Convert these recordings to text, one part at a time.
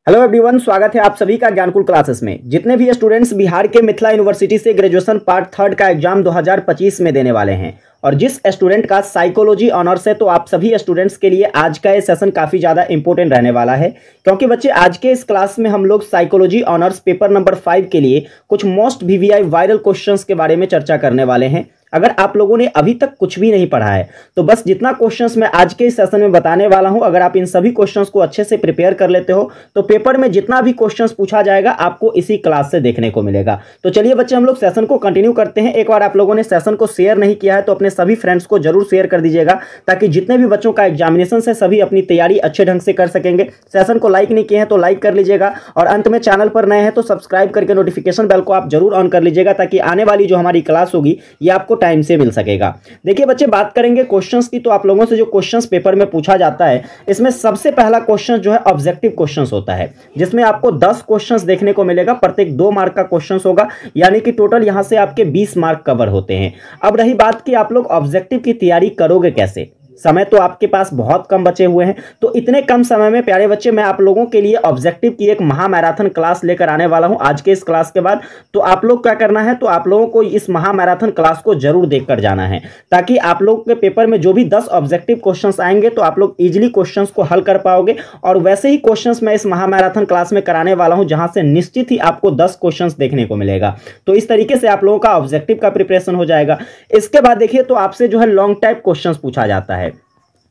Hello everyone, स्वागत है आप सभी का ज्ञानकुल क्लासेस में। जितने भी स्टूडेंट्स बिहार के मिथिला यूनिवर्सिटी से ग्रेजुएशन पार्ट 3 का एग्जाम 2025 में देने वाले हैं और जिस स्टूडेंट का साइकोलॉजी ऑनर्स है, तो आप सभी स्टूडेंट्स के लिए आज का ये सेशन काफ़ी ज़्यादा इंपॉर्टेंट रहने वाला है, क्योंकि बच्चे आज के इस क्लास में हम लोग साइकोलॉजी ऑनर्स पेपर नंबर 5 के लिए कुछ मोस्ट वीवीआई वायरल क्वेश्चंस के बारे में चर्चा करने वाले हैं। अगर आप लोगों ने अभी तक कुछ भी नहीं पढ़ा है तो बस जितना क्वेश्चंस मैं आज के इस सेशन में बताने वाला हूं, अगर आप इन सभी क्वेश्चंस को अच्छे से प्रिपेयर कर लेते हो तो पेपर में जितना भी क्वेश्चंस पूछा जाएगा आपको इसी क्लास से देखने को मिलेगा। तो चलिए बच्चे, हम लोग सेशन को कंटिन्यू करते हैं। एक बार आप लोगों ने सेशन को शेयर नहीं किया है तो अपने सभी फ्रेंड्स को जरूर शेयर कर दीजिएगा, ताकि जितने भी बच्चों का एग्जामिनेशन है सभी अपनी तैयारी अच्छे ढंग से कर सकेंगे। सेशन को लाइक नहीं किए हैं तो लाइक कर लीजिएगा और अंत में चैनल पर नए हैं तो सब्सक्राइब करके नोटिफिकेशन बेल को आप जरूर ऑन कर लीजिएगा, ताकि आने वाली जो हमारी क्लास होगी ये आपको टाइम से मिल सकेगा। देखिए बच्चे, बात करेंगे क्वेश्चंस की, तो आप लोगों से जो क्वेश्चंस पेपर में पूछा जाता है इसमें सबसे पहला क्वेश्चन जो है ऑब्जेक्टिव क्वेश्चंस होता है, जिसमें आपको 10 क्वेश्चंस देखने को मिलेगा। प्रत्येक 2 मार्क का क्वेश्चंस होगा, यानी कि टोटल यहां से आपके 20 मार्क कवर होते हैं। अब रही बात कि आप लोग ऑब्जेक्टिव की तैयारी करोगे कैसे। समय तो आपके पास बहुत कम बचे हुए हैं, तो इतने कम समय में प्यारे बच्चे मैं आप लोगों के लिए ऑब्जेक्टिव की एक महामैराथन क्लास लेकर आने वाला हूं आज के इस क्लास के बाद। तो आप लोग क्या करना है, तो आप लोगों को इस महामैराथन क्लास को जरूर देखकर जाना है, ताकि आप लोग के पेपर में जो भी 10 ऑब्जेक्टिव क्वेश्चंस आएंगे तो आप लोग इजिली क्वेश्चंस को हल कर पाओगे। और वैसे ही क्वेश्चंस मैं इस महामैराथन क्लास में कराने वाला हूं, जहां से निश्चित ही आपको 10 क्वेश्चंस देखने को मिलेगा। तो इस तरीके से आप लोगों का ऑब्जेक्टिव का प्रिपरेशन हो जाएगा। इसके बाद देखिए, तो आपसे जो है लॉन्ग टाइप क्वेश्चंस पूछा जाता है।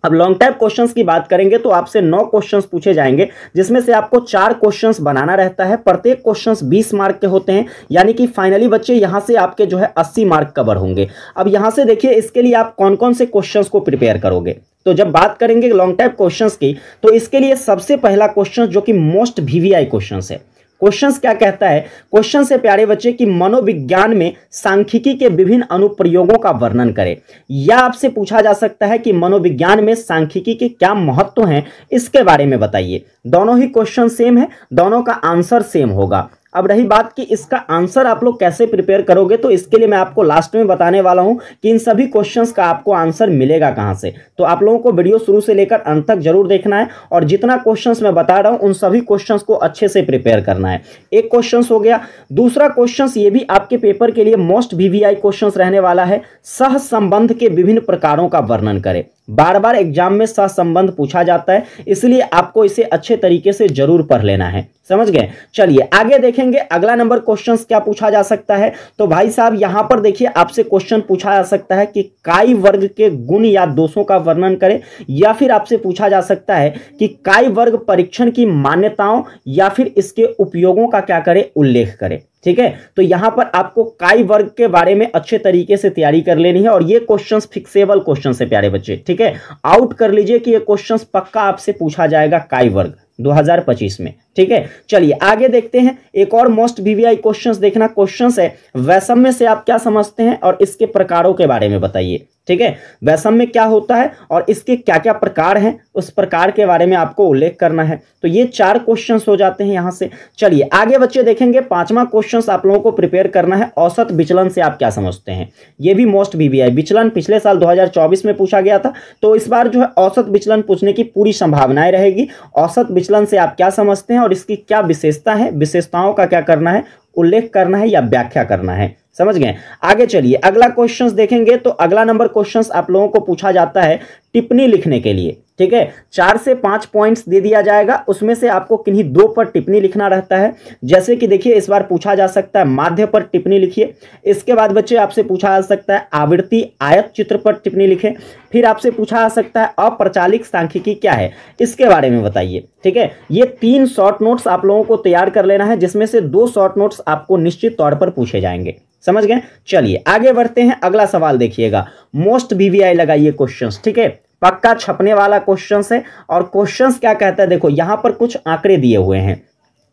अब लॉन्ग टाइप क्वेश्चंस की बात करेंगे तो आपसे 9 क्वेश्चंस पूछे जाएंगे, जिसमें से आपको 4 क्वेश्चंस बनाना रहता है। प्रत्येक क्वेश्चंस 20 मार्क के होते हैं, यानी कि फाइनली बच्चे यहां से आपके जो है 80 मार्क कवर होंगे। अब यहां से देखिए, इसके लिए आप कौन कौन से क्वेश्चंस को प्रिपेयर करोगे। तो जब बात करेंगे लॉन्ग टाइप क्वेश्चंस की, तो इसके लिए सबसे पहला क्वेश्चन जो कि मोस्ट वीवीआई क्वेश्चंस है। क्वेश्चंस क्या कहता है, क्वेश्चन से प्यारे बच्चे कि मनोविज्ञान में सांख्यिकी के विभिन्न अनुप्रयोगों का वर्णन करें। या आपसे पूछा जा सकता है कि मनोविज्ञान में सांख्यिकी के क्या महत्व हैं, इसके बारे में बताइए। दोनों ही क्वेश्चन सेम है, दोनों का आंसर सेम होगा। अब रही बात कि इसका आंसर आप लोग कैसे प्रिपेयर करोगे, तो इसके लिए मैं आपको लास्ट में बताने वाला हूं कि इन सभी क्वेश्चंस का आपको आंसर मिलेगा कहां से। तो आप लोगों को वीडियो शुरू से लेकर अंत तक जरूर देखना है और जितना क्वेश्चंस मैं बता रहा हूं उन सभी क्वेश्चंस को अच्छे से प्रिपेयर करना है। एक क्वेश्चन हो गया। दूसरा क्वेश्चन ये भी आपके पेपर के लिए मोस्ट वीवीआई क्वेश्चन रहने वाला है, सहसंबंध के विभिन्न प्रकारों का वर्णन करें। बार बार एग्जाम में सहसंबंध पूछा जाता है, इसलिए आपको इसे अच्छे तरीके से जरूर पढ़ लेना है। समझ गए। चलिए आगे देखेंगे अगला नंबर क्वेश्चंस क्या पूछा जा सकता है। तो भाई साहब, यहां पर देखिए आपसे क्वेश्चन पूछा जा सकता है कि काय वर्ग के गुण या दोषों का वर्णन करें, या फिर आपसे पूछा जा सकता है कि काय वर्ग परीक्षण की मान्यताओं या फिर इसके उपयोगों का क्या करें, उल्लेख करें। ठीक है, तो यहां पर आपको काय वर्ग के बारे में अच्छे तरीके से तैयारी कर लेनी है और ये क्वेश्चंस फिक्सेबल क्वेश्चन है प्यारे बच्चे। ठीक है, आउट कर लीजिए कि ये क्वेश्चंस पक्का आपसे पूछा जाएगा काय वर्ग 2025 में। ठीक है, चलिए आगे देखते हैं। एक और मोस्ट वीवीआई क्वेश्चंस देखना क्वेश्चंस है, वैषम्य से आप क्या समझते हैं और इसके प्रकारों के बारे में बताइए। ठीक है, वैषम्य क्या होता है और इसके क्या क्या प्रकार हैं, उस प्रकार के बारे में आपको उल्लेख करना है। तो ये 4 क्वेश्चंस हो जाते हैं यहां से। चलिए आगे बच्चे देखेंगे, 5वां क्वेश्चंस आप लोगों को प्रिपेयर करना है, औसत विचलन से आप क्या समझते हैं। ये भी मोस्ट वीवीआई विचलन पिछले साल 2024 में पूछा गया था, तो इस बार जो है औसत विचलन पूछने की पूरी संभावनाएं रहेगी। औसत विचलन से आप क्या समझते हैं और इसकी क्या विशेषता है, विशेषताओं का क्या करना है, उल्लेख करना है या व्याख्या करना है। समझ गए। आगे चलिए अगला क्वेश्चंस देखेंगे। तो अगला नंबर क्वेश्चंस आप लोगों को पूछा जाता है टिप्पणी लिखने के लिए। ठीक है, 4 से 5 पॉइंट्स दे दिया जाएगा, उसमें से आपको किन्हीं 2 पर टिप्पणी लिखना रहता है। जैसे कि देखिए इस बार पूछा जा सकता है माध्य पर टिप्पणी लिखिए। इसके बाद बच्चे आपसे पूछा जा सकता है आवृत्ति आयत चित्र पर टिप्पणी लिखें। फिर आपसे पूछा जा सकता है अप्रचालिक सांख्यिकी क्या है, इसके बारे में बताइए। ठीक है, ये 3 शॉर्ट नोट्स आप लोगों को तैयार कर लेना है, जिसमें से 2 शॉर्ट नोट्स आपको निश्चित तौर पर पूछे जाएंगे। समझ गए। चलिए आगे बढ़ते हैं। अगला सवाल देखिएगा, मोस्ट वीवीआई लगाइए क्वेश्चंस। ठीक है, पक्का छपने वाला क्वेश्चंस है और क्वेश्चंस क्या कहता है, देखो यहां पर कुछ आंकड़े दिए हुए हैं,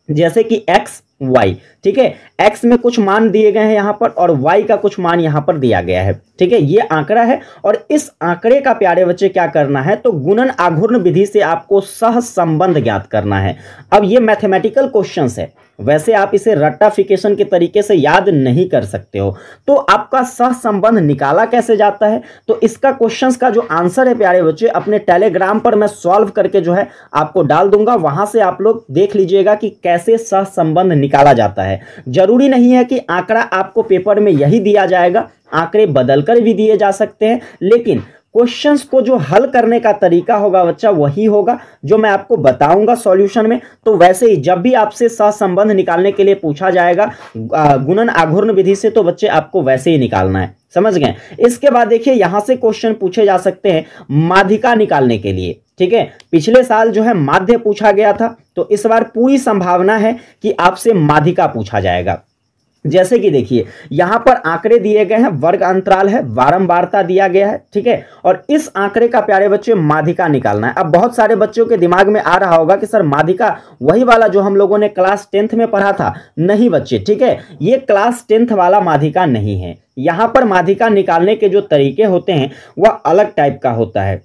जैसे कि x y। ठीक है, x में कुछ मान दिए गए हैं यहां पर और y का कुछ मान यहां पर दिया गया है। ठीक है, ये आंकड़ा है और इस आंकड़े का प्यारे बच्चे क्या करना है, तो गुणन आघूर्ण विधि से आपको सहसंबंध ज्ञात करना है। अब ये मैथमेटिकल क्वेश्चंस है, वैसे आप इसे रट्टाफिकेशन के तरीके से याद नहीं कर सकते हो। तो आपका सहसंबंध निकाला कैसे जाता है, तो इसका क्वेश्चंस का जो आंसर है प्यारे बच्चे अपने टेलीग्राम पर मैं सॉल्व करके जो है आपको डाल दूंगा, वहां से आप लोग देख लीजिएगा कि कैसे सहसंबंध निकाला जाता है। जरूरी नहीं है कि आंकड़ा आपको पेपर में यही दिया जाएगा, आंकड़े बदलकर भी दिए जा सकते हैं, लेकिन क्वेश्चंस को जो हल करने का तरीका होगा बच्चा वही होगा जो मैं आपको बताऊंगा सॉल्यूशन में। तो वैसे ही जब भी आपसे सहसंबंध निकालने के लिए पूछा जाएगा गुणन आघूर्ण विधि से, तो बच्चे आपको वैसे ही निकालना है, समझ गए। इसके बाद देखिए यहां से क्वेश्चन पूछे जा सकते हैं माध्यिका निकालने के लिए। ठीक है, पिछले साल जो है माध्य पूछा गया था, तो इस बार पूरी संभावना है कि आपसे माध्यिका पूछा जाएगा। जैसे कि देखिए यहां पर आंकड़े दिए गए हैं, वर्ग अंतराल है, बारंबारता दिया गया है। ठीक है, और इस आंकड़े का प्यारे बच्चे माध्यिका निकालना है। अब बहुत सारे बच्चों के दिमाग में आ रहा होगा कि सर माध्यिका वही वाला जो हम लोगों ने क्लास 10th में पढ़ा था। नहीं बच्चे, ठीक है, ये क्लास 10th वाला माध्यिका नहीं है। यहां पर माध्यिका निकालने के जो तरीके होते हैं वह अलग टाइप का होता है।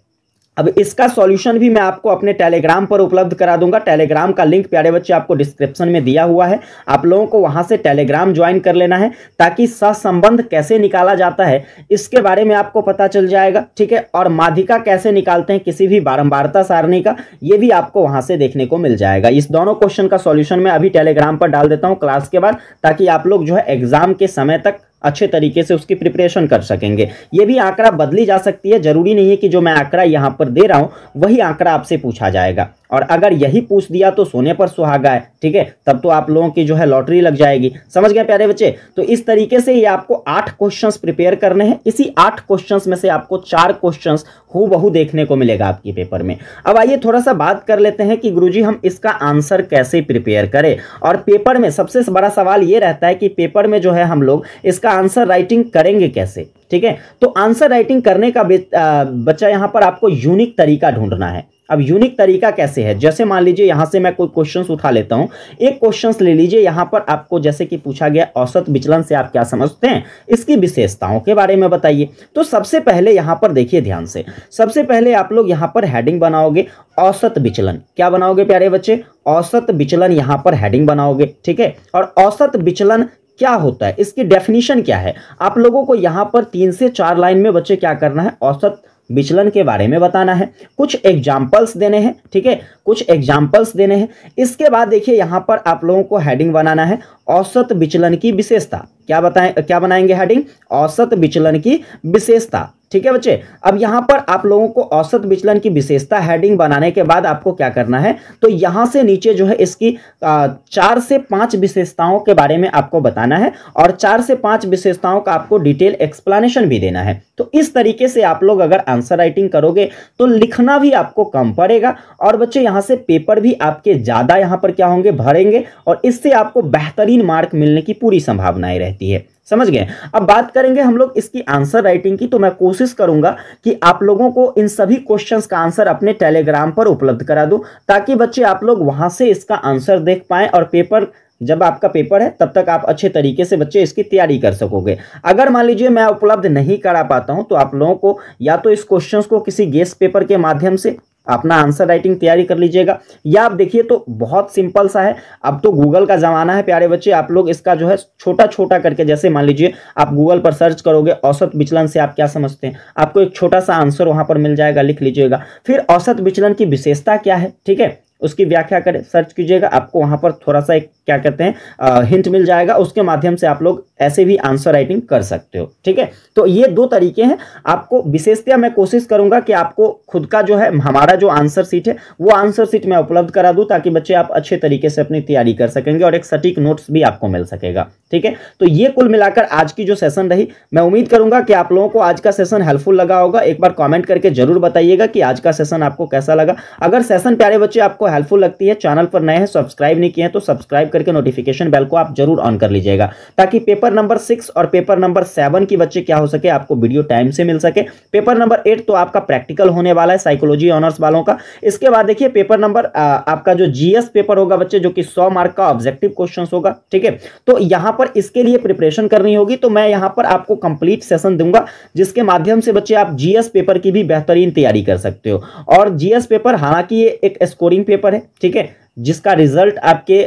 अब इसका सॉल्यूशन भी मैं आपको अपने टेलीग्राम पर उपलब्ध करा दूंगा। टेलीग्राम का लिंक प्यारे बच्चे आपको डिस्क्रिप्शन में दिया हुआ है, आप लोगों को वहां से टेलीग्राम ज्वाइन कर लेना है ताकि सहसंबंध कैसे निकाला जाता है इसके बारे में आपको पता चल जाएगा। ठीक है, और माध्यिका कैसे निकालते हैं किसी भी बारंबारता सारणी का, ये भी आपको वहां से देखने को मिल जाएगा। इस दोनों क्वेश्चन का सॉल्यूशन मैं अभी टेलीग्राम पर डाल देता हूं क्लास के बाद, ताकि आप लोग जो है एग्जाम के समय तक अच्छे तरीके से उसकी प्रिपरेशन कर सकेंगे। ये भी आंकड़ा बदली जा सकती है, जरूरी नहीं है कि जो मैं आंकड़ा यहां पर दे रहा हूं वही आंकड़ा आपसे पूछा जाएगा, और अगर यही पूछ दिया तो सोने पर सुहागा है। ठीक है, तब तो आप लोगों की जो है लॉटरी लग जाएगी। समझ गए प्यारे बच्चे। तो इस तरीके से ये आपको 8 क्वेश्चंस प्रिपेयर करने हैं। इसी 8 क्वेश्चंस में से आपको 4 क्वेश्चंस हूबहू देखने को मिलेगा आपके पेपर में। अब आइए थोड़ा सा बात कर लेते हैं कि गुरुजी हम इसका आंसर कैसे प्रिपेयर करें। और पेपर में सबसे बड़ा सवाल ये रहता है कि पेपर में जो है हम लोग इसका आंसर राइटिंग करेंगे कैसे। ठीक है, तो आंसर राइटिंग करने का बच्चा यहां पर आपको यूनिक तरीका ढूंढना है। अब यूनिक तरीका कैसे है, जैसे मान लीजिए यहां से मैं कोई क्वेश्चंस उठा लेता हूं। एक क्वेश्चंस ले लीजिए, यहां पर आपको जैसे कि पूछा गया औसत विचलन से आप क्या समझते हैं, इसकी विशेषताओं के बारे में बताइए। तो सबसे पहले यहां पर देखिए ध्यान से, सबसे पहले आप लोग यहां पर हेडिंग बनाओगे औसत विचलन। क्या बनाओगे प्यारे बच्चे, औसत विचलन यहां पर हेडिंग बनाओगे। ठीक है, और औसत विचलन क्या होता है, इसकी डेफिनेशन क्या है, आप लोगों को यहां पर 3 से 4 लाइन में बच्चे क्या करना है, औसत विचलन के बारे में बताना है, कुछ एग्जाम्पल्स देने हैं। ठीक है, कुछ एग्जाम्पल्स देने हैं। इसके बाद देखिए यहां पर आप लोगों को हेडिंग बनाना है औसत विचलन की विशेषता। क्या बनाएंगे हेडिंग, औसत विचलन की विशेषता। ठीक है बच्चे, अब यहां पर आप लोगों को औसत विचलन की विशेषता हेडिंग बनाने के बाद आपको क्या करना है, तो यहां से नीचे जो है इसकी 4 से 5 विशेषताओं के बारे में आपको बताना है, और 4 से 5 विशेषताओं का आपको डिटेल एक्सप्लेनेशन भी देना है। तो इस तरीके से आप लोग अगर आंसर राइटिंग करोगे तो लिखना भी आपको कम पड़ेगा, और बच्चे यहां से पेपर भी आपके ज्यादा यहां पर क्या होंगे, भरेंगे, और इससे आपको बेहतरीन मार्क मिलने की पूरी संभावनाएं रहती है। समझ गए। अब बात करेंगे हम लोग इसकी आंसर राइटिंग की, तो मैं कोशिश करूंगा कि आप लोगों को इन सभी क्वेश्चंस का आंसर अपने टेलीग्राम पर उपलब्ध करा दूं, ताकि बच्चे आप लोग वहां से इसका आंसर देख पाएं, और पेपर जब आपका पेपर है तब तक आप अच्छे तरीके से बच्चे इसकी तैयारी कर सकोगे। अगर मान लीजिए मैं उपलब्ध नहीं करा पाता हूं, तो आप लोगों को या तो इस क्वेश्चंस को किसी गेस्ट पेपर के माध्यम से अपना आंसर राइटिंग तैयारी कर लीजिएगा, या आप देखिए तो बहुत सिंपल सा है, अब तो गूगल का जमाना है प्यारे बच्चे, आप लोग इसका जो है छोटा छोटा करके, जैसे मान लीजिए आप गूगल पर सर्च करोगे औसत विचलन से आप क्या समझते हैं, आपको एक छोटा सा आंसर वहां पर मिल जाएगा, लिख लीजिएगा। फिर औसत विचलन की विशेषता क्या है, ठीक है, उसकी व्याख्या करें, सर्च कीजिएगा, आपको वहां पर थोड़ा सा एक क्या कहते हैं हिंट मिल जाएगा, उसके माध्यम से आप लोग ऐसे भी आंसर राइटिंग कर सकते हो। ठीक है, तो ये 2 तरीके हैं। आपको विशेषतः मैं कोशिश करूंगा कि आपको खुद का जो है हमारा जो आंसर सीट है वो आंसर सीट मैं उपलब्ध करा दूं, ताकि बच्चे आप अच्छे तरीके से अपनी तैयारी कर सकेंगे और एक सटीक नोट्स भी आपको मिल सकेगा। ठीक है, तो ये कुल मिलाकर आज की जो सेशन रही, मैं उम्मीद करूंगा कि आप लोगों को आज का सेशन हेल्पफुल लगा होगा। एक बार कॉमेंट करके जरूर बताइएगा कि आज का सेशन आपको कैसा लगा। अगर सेशन प्यारे बच्चे आपको हेल्पफुल लगती है, चैनल पर नए हैं, सब्सक्राइब नहीं किए हैं तो सब्सक्राइब करके नोटिफिकेशन बेल को आप जरूर ऑन कर लीजिएगा, ताकि पेपर नंबर 6 और पेपर नंबर 7 की बच्चे क्या हो सके, आपको वीडियो टाइम से मिल सके। पेपर नंबर 8 तो आपका प्रैक्टिकल होने वाला है साइकोलॉजी ऑनर्स वालों का। इसके बाद देखिए पेपर नंबर आपका जो जीएस पेपर होगा बच्चे, जो कि 100 मार्क का ऑब्जेक्टिव क्वेश्चन होगा, ठीक है। तो यहां पर इसके लिए प्रिपरेशन करनी होगी, तो मैं यहां पर आपको कंप्लीट सेशन दूंगा, जिसके माध्यम से बच्चे आप जीएस पेपर की भी बेहतरीन तैयारी कर सकते हो। और जीएस पेपर हालांकि ये एक स्कोरिंग पेपर है, ठीक है, जिसका रिजल्ट आपके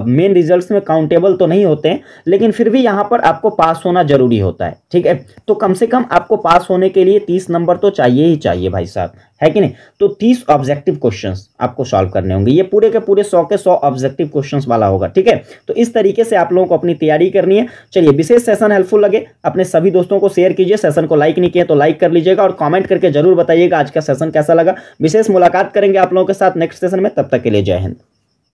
मेन रिजल्ट्स में काउंटेबल तो नहीं होते हैं, लेकिन फिर भी यहां पर आपको पास होना जरूरी होता है, ठीक है। तो कम से कम आपको पास होने के लिए 30 नंबर तो चाहिए ही चाहिए भाई साहब, है कि नहीं। तो 30 ऑब्जेक्टिव क्वेश्चंस आपको सॉल्व करने होंगे, ये पूरे के पूरे 100 के 100 ऑब्जेक्टिव क्वेश्चंस वाला होगा, ठीक है। तो इस तरीके से आप लोगों को अपनी तैयारी करनी है। चलिए, विशेष सेशन हेल्पफुल लगे अपने सभी दोस्तों को शेयर कीजिए, सेशन को लाइक नहीं किया तो लाइक कर लीजिएगा, और कॉमेंट करके जरूर बताइएगा आज का सेशन कैसा लगा। विशेष मुलाकात करेंगे आप लोगों के साथ नेक्स्ट सेशन में, तब तक के लिए जय हिंद।